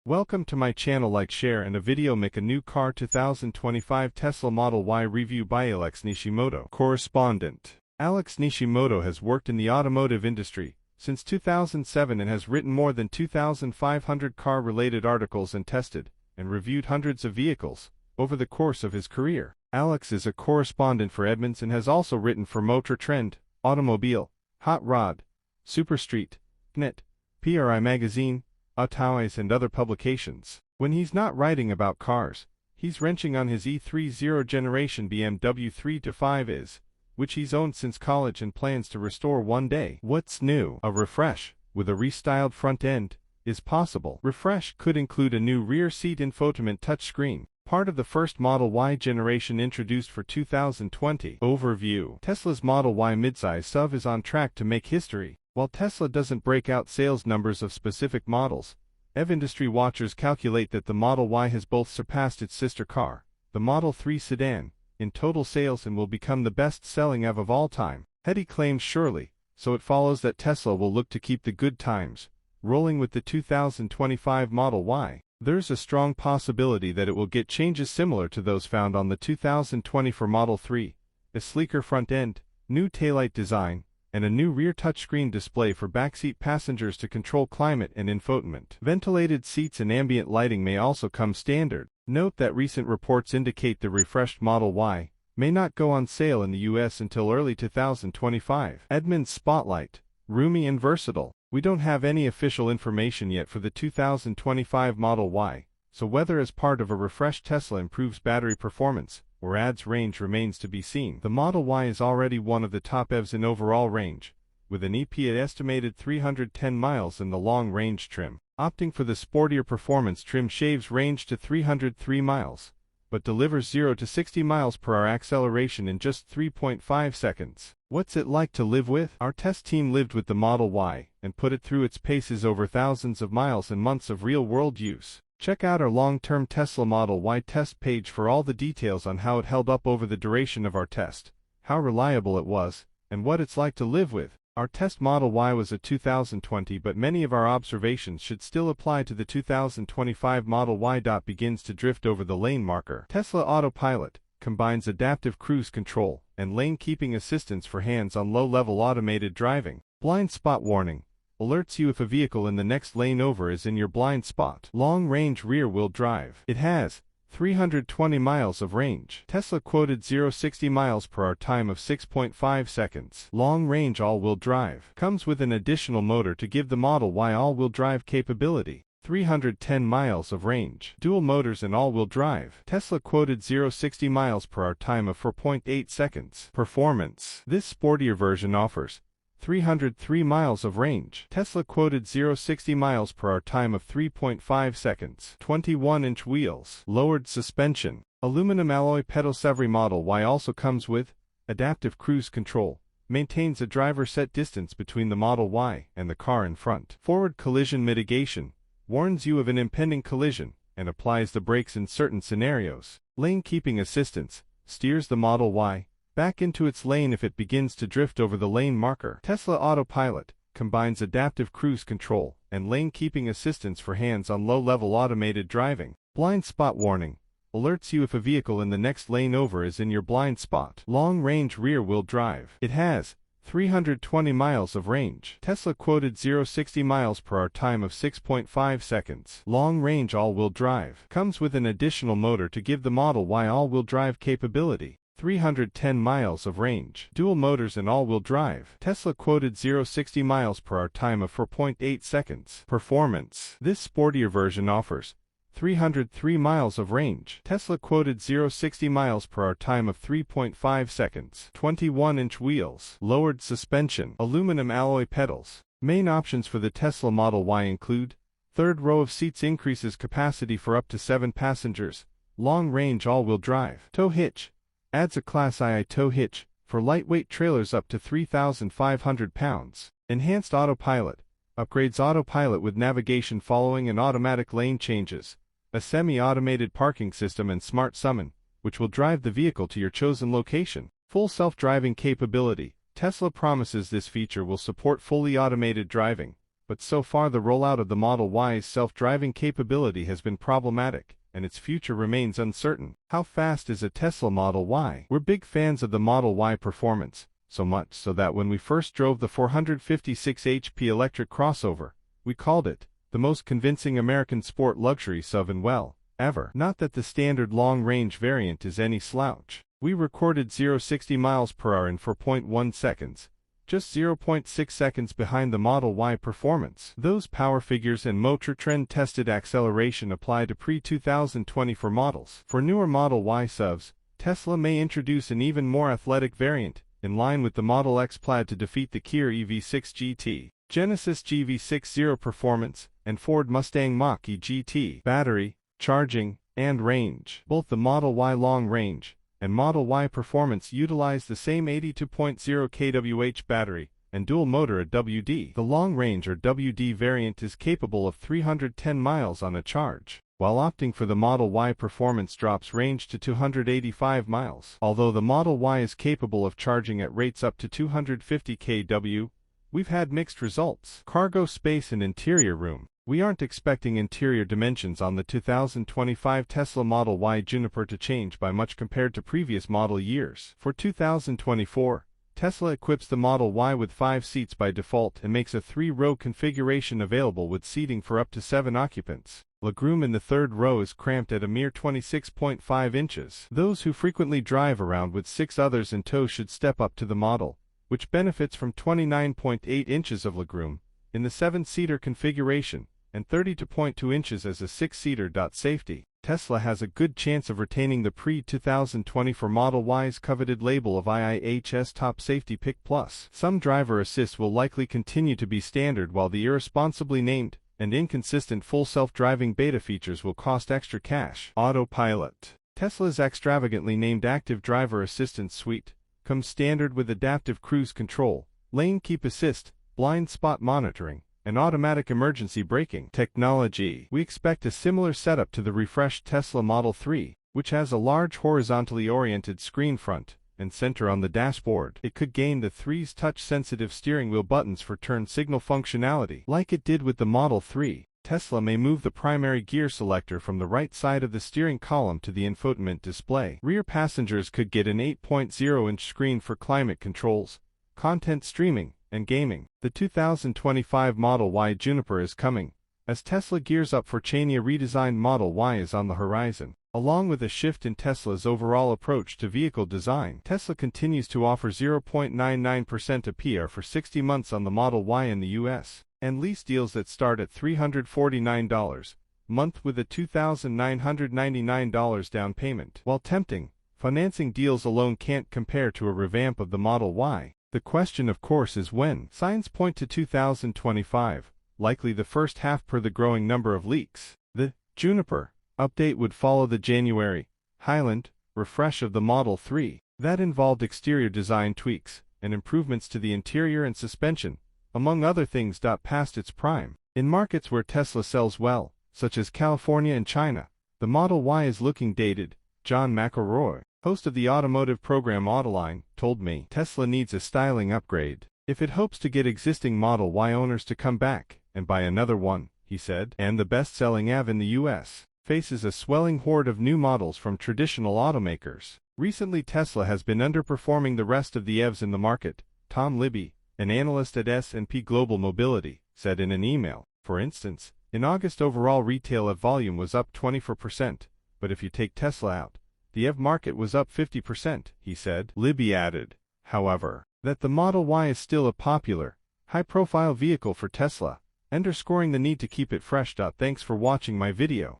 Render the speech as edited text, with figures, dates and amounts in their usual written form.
Welcome to my channel. Like, share and a video. Make a new car. 2025 Tesla Model Y review by Alex Nishimoto. Correspondent. Alex Nishimoto has worked in the automotive industry since 2007 and has written more than 2,500 car-related articles and tested and reviewed hundreds of vehicles over the course of his career. Alex is a correspondent for Edmunds and has also written for Motor Trend, Automobile, Hot Rod, Super Street, Net, PRI Magazine, Autois and other publications. When he's not writing about cars, he's wrenching on his E30 generation BMW 3-5 is, which he's owned since college and plans to restore one day. What's new? A refresh, with a restyled front end, is possible. Refresh could include a new rear seat infotainment touchscreen, part of the first Model Y generation introduced for 2020. Overview. Tesla's Model Y midsize SUV is on track to make history. While Tesla doesn't break out sales numbers of specific models, EV industry watchers calculate that the Model Y has both surpassed its sister car, the Model 3 sedan, in total sales and will become the best-selling EV of all time. Heady claims surely, so it follows that Tesla will look to keep the good times rolling with the 2025 Model Y. There's a strong possibility that it will get changes similar to those found on the 2024 Model 3, a sleeker front end, new taillight design, and a new rear touchscreen display for backseat passengers to control climate and infotainment. Ventilated seats and ambient lighting may also come standard. Note that recent reports indicate the refreshed Model Y may not go on sale in the US until early 2025. Edmunds Spotlight. Roomy and versatile. We don't have any official information yet for the 2025 Model Y, so whether as part of a refreshed Tesla improves battery performance or adds range remains to be seen. The Model Y is already one of the top EVs in overall range, with an EP at estimated 310 miles in the long-range trim. Opting for the sportier performance trim shaves range to 303 miles, but delivers 0 to 60 miles per hour acceleration in just 3.5 seconds. What's it like to live with? Our test team lived with the Model Y and put it through its paces over thousands of miles and months of real-world use. Check out our long-term Tesla Model Y test page for all the details on how it held up over the duration of our test, how reliable it was, and what it's like to live with. Our test Model Y was a 2020, but many of our observations should still apply to the 2025 Model Y. Begins to drift over the lane marker. Tesla Autopilot combines adaptive cruise control and lane-keeping assistance for hands-on low-level automated driving. Blind spot warning alerts you if a vehicle in the next lane over is in your blind spot. Long-range rear-wheel drive. It has 320 miles of range. Tesla quoted 0-60 miles per hour time of 6.5 seconds. Long-range all-wheel drive. Comes with an additional motor to give the Model Y all-wheel drive capability. 310 miles of range. Dual motors and all-wheel drive. Tesla quoted 0-60 miles per hour time of 4.8 seconds. Performance. This sportier version offers 303 miles of range. Tesla quoted 0-60 miles per hour time of 3.5 seconds. 21-inch wheels. Lowered suspension. Aluminum alloy pedals. Every Model Y also comes with adaptive cruise control. Maintains a driver set distance between the Model Y and the car in front. Forward collision mitigation. Warns you of an impending collision and applies the brakes in certain scenarios. Lane keeping assistance. Steers the Model Y back into its lane if it begins to drift over the lane marker. Tesla Autopilot combines adaptive cruise control and lane-keeping assistance for hands-on low-level automated driving. Blind spot warning alerts you if a vehicle in the next lane over is in your blind spot. Long-range rear-wheel drive. It has 320 miles of range. Tesla quoted 0-60 miles per hour time of 6.5 seconds. Long-range all-wheel drive. Comes with an additional motor to give the Model Y all-wheel drive capability. 310 miles of range. Dual motors and all-wheel drive. Tesla quoted 0-60 miles per hour time of 4.8 seconds. Performance. This sportier version offers 303 miles of range. Tesla quoted 0-60 miles per hour time of 3.5 seconds. 21-inch wheels. Lowered suspension. Aluminum alloy pedals. Main options for the Tesla Model Y include third row of seats increases capacity for up to 7 passengers. Long-range all-wheel drive. Tow hitch. Adds a Class II tow hitch for lightweight trailers up to 3,500 pounds. Enhanced autopilot. Upgrades autopilot with navigation following and automatic lane changes. A semi-automated parking system and smart summon, which will drive the vehicle to your chosen location. Full self-driving capability. Tesla promises this feature will support fully automated driving, but so far the rollout of the Model Y's self-driving capability has been problematic, and its future remains uncertain. How fast is a Tesla Model Y? We're big fans of the Model Y performance, so much so that when we first drove the 456 HP electric crossover, we called it the most convincing American sport luxury SUV ever. Not that the standard long-range variant is any slouch. We recorded 0-60 miles per hour in 4.1 seconds, just 0.6 seconds behind the Model Y performance. Those power figures and Motor Trend tested acceleration apply to pre-2024 models. For newer Model Y SUVs, Tesla may introduce an even more athletic variant, in line with the Model X Plaid to defeat the Kia EV6 GT, Genesis GV6 Zero Performance, and Ford Mustang Mach-E GT. Battery, charging, and range. Both the Model Y Long Range and Model Y Performance utilize the same 82.0 kWh battery and dual motor at WD. The Long Range or WD variant is capable of 310 miles on a charge, while opting for the Model Y Performance drops range to 285 miles. Although the Model Y is capable of charging at rates up to 250 kW, we've had mixed results. Cargo space and interior room. We aren't expecting interior dimensions on the 2025 Tesla Model Y Juniper to change by much compared to previous model years. For 2024, Tesla equips the Model Y with 5 seats by default and makes a 3-row configuration available with seating for up to 7 occupants. Legroom in the third row is cramped at a mere 26.5 inches. Those who frequently drive around with 6 others in tow should step up to the model, which benefits from 29.8 inches of legroom in the 7-seater configuration, and 32.2 inches as a 6-seater. Safety. Tesla has a good chance of retaining the pre-2024 Model Y's coveted label of IIHS Top Safety Pick Plus. Some driver assist will likely continue to be standard, while the irresponsibly named and inconsistent full self-driving beta features will cost extra cash. Autopilot. Tesla's extravagantly named Active Driver Assistance Suite comes standard with adaptive cruise control, lane keep assist, blind spot monitoring, and automatic emergency braking technology. We expect a similar setup to the refreshed Tesla Model 3, which has a large horizontally oriented screen front and center on the dashboard. It could gain the 3's touch-sensitive steering wheel buttons for turn signal functionality. Like it did with the Model 3, Tesla may move the primary gear selector from the right side of the steering column to the infotainment display. Rear passengers could get an 8.0-inch screen for climate controls, content streaming, and gaming. The 2025 Model Y Juniper is coming, as Tesla gears up for Cheney. A redesigned Model Y is on the horizon. Along with a shift in Tesla's overall approach to vehicle design, Tesla continues to offer 0.99% APR for 60 months on the Model Y in the US, and lease deals that start at $349 a month with a $2,999 down payment. While tempting, financing deals alone can't compare to a revamp of the Model Y. The question, of course, is when. Signs point to 2025, likely the first half per the growing number of leaks. The Juniper update would follow the January Highland refresh of the Model 3. That involved exterior design tweaks and improvements to the interior and suspension, among other things. Past its prime. In markets where Tesla sells well, such as California and China, the Model Y is looking dated. John McElroy, host of the automotive program Autoline, told me Tesla needs a styling upgrade if it hopes to get existing Model Y owners to come back and buy another one, he said. And the best-selling EV in the US faces a swelling horde of new models from traditional automakers. Recently, Tesla has been underperforming the rest of the EVs in the market, Tom Libby, an analyst at S&P Global Mobility, said in an email. For instance, in August overall retail EV volume was up 24%, but if you take Tesla out, the EV market was up 50%, he said. Libby added, however, that the Model Y is still a popular, high-profile vehicle for Tesla, underscoring the need to keep it fresh. Thanks for watching my video.